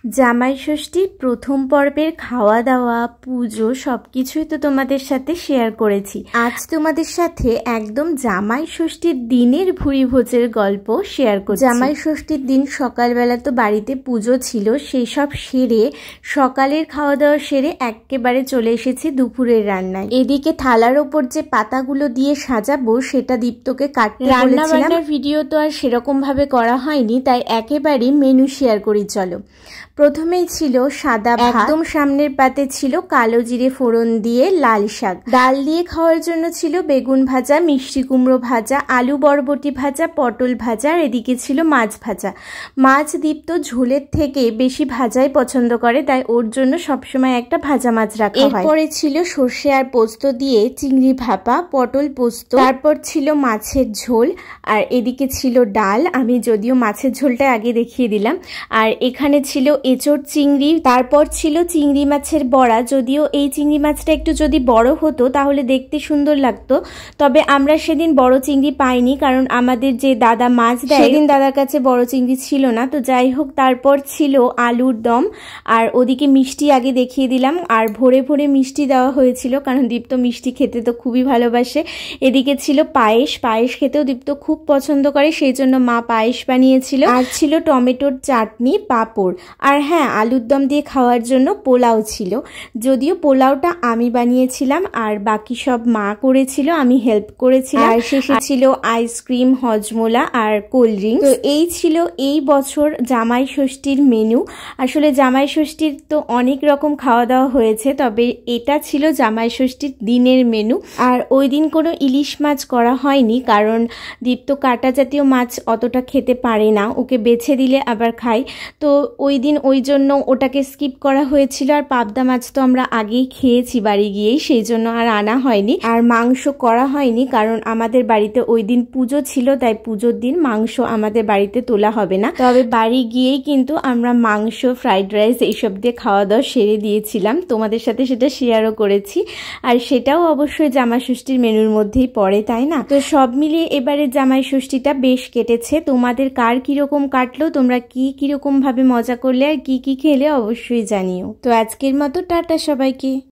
জামাই ষষ্ঠীর প্রথম পর্বের খাওয়া দাওয়া পুজো সবকিছুই তো তোমাদের সাথে শেয়ার করেছি। আজ তোমাদের সাথে একদম জামাই ষষ্ঠীর দিনের ভুরি ভোজের গল্প শেয়ার করছি। জামাই ষষ্ঠীর দিন সকালবেলা তো বাড়িতে পুজো ছিল, সেই সব সেরে সকালের খাওয়া দাওয়া সেরে একেবারে চলে এসেছি দুপুরের রান্নায়। এদিকে থালার ওপর যে পাতাগুলো দিয়ে সাজাবো সেটা দীপ্তকে কাটতে বলেছিলাম। রান্না বান্নার ভিডিও তো আর সেরকম ভাবে করা হয়নি, তাই একেবারে মেনু শেয়ার করি চলো। প্রথমেই ছিল সাদা ভাত, একদম সামনের পাতে ছিল কালো জিরে ফোড়ন দিয়ে লাল শাক, ডাল দিয়ে খাওয়ার জন্য ছিল বেগুন ভাজা, মিষ্টি কুমড়ো ভাজা, আলু বরবটি ভাজা, পটল ভাজা, আর এদিকে ছিল মাছ ভাজা। মাছ দীপ্ত ঝোলের থেকে বেশি ভাজাই পছন্দ করে, তাই ওর জন্য সবসময় একটা ভাজা মাছ রাখা হয়। এরপরে ছিল সর্ষে আর পোস্ত দিয়ে চিংড়ি ভাপা, পটল পোস্ত, তারপর ছিল মাছের ঝোল, আর এদিকে ছিল ডাল। আমি যদিও মাছের ঝোলটা আগে দেখিয়ে দিলাম। আর এখানে ছিল এঁচোড় চিংড়ি, তারপর ছিল চিংড়ি মাছের বড়া। যদিও এই চিংড়ি মাছটা একটু যদি বড় হতো তাহলে দেখতে সুন্দর লাগতো, তবে আমরা সেদিন বড় চিংড়ি পাইনি, কারণ আমাদের যে দাদা মাছ দেয় সেদিন দাদার কাছে বড় চিংড়ি ছিল না। তো যাই হোক, তারপর ছিল আলুর দম, আর ওদিকে মিষ্টি আগে দেখিয়ে দিলাম। আর ভোরে ভোরে মিষ্টি দেওয়া হয়েছিল, কারণ দীপ্ত মিষ্টি খেতে তো খুবই ভালোবাসে। এদিকে ছিল পায়েস, পায়েস খেতেও দীপ্ত খুব পছন্দ করে, সেই জন্য মা পায়েস বানিয়েছিল। আর ছিল টমেটোর চাটনি, পাঁপড়, আর হ্যাঁ, আলুর দম দিয়ে খাওয়ার জন্য পোলাও ছিল। যদিও পোলাওটা আমি বানিয়েছিলাম আর বাকি সব মা করেছিল, আমি হেল্প করেছিলাম। আর শেষে ছিল আইসক্রিম, হজমোলা আর কোল্ড ড্রিঙ্কস। তো এই ছিল এই বছর জামাই ষষ্ঠীর মেনু। আসলে জামাই ষষ্ঠীর তো অনেক রকম খাওয়া দাওয়া হয়েছে, তবে এটা ছিল জামাই ষষ্ঠীর দিনের মেনু। আর ওই দিন কোনো ইলিশ মাছ করা হয়নি, কারণ দীপ্ত কাঁটা জাতীয় মাছ অতটা খেতে পারে না, ওকে বেছে দিলে আবার খায়। তো ওই দিন ওই জন্য ওটাকে স্কিপ করা হয়েছিল। আর পাবদা মাছ তো আমরা আগেই খেয়েছি বাড়ি গিয়েই, সেই জন্য আর আনা হয়নি। আর মাংস করা হয়নি, কারণ আমাদের বাড়িতে ওই দিন পুজো ছিল, তাই পুজোর দিন মাংস আমাদের বাড়িতে তোলা হবে না। তবে বাড়ি গিয়েই কিন্তু আমরা মাংস, ফ্রাইড রাইস এইসব দিয়ে খাওয়া দাওয়া সেরে দিয়েছিলাম, তোমাদের সাথে সেটা শেয়ারও করেছি। আর সেটাও অবশ্যই জামাই ষষ্ঠীর মেনুর মধ্যেই পড়ে, তাই না? তো সব মিলিয়ে এবারে জামাই ষষ্ঠীটা বেশ কেটেছে। তোমাদের কার কিরকম কাটলো, তোমরা কিরকম ভাবে মজা করলে আর কি খেলে অবশ্যই জানিও। তো আজকের মতো টাটা সবাইকে।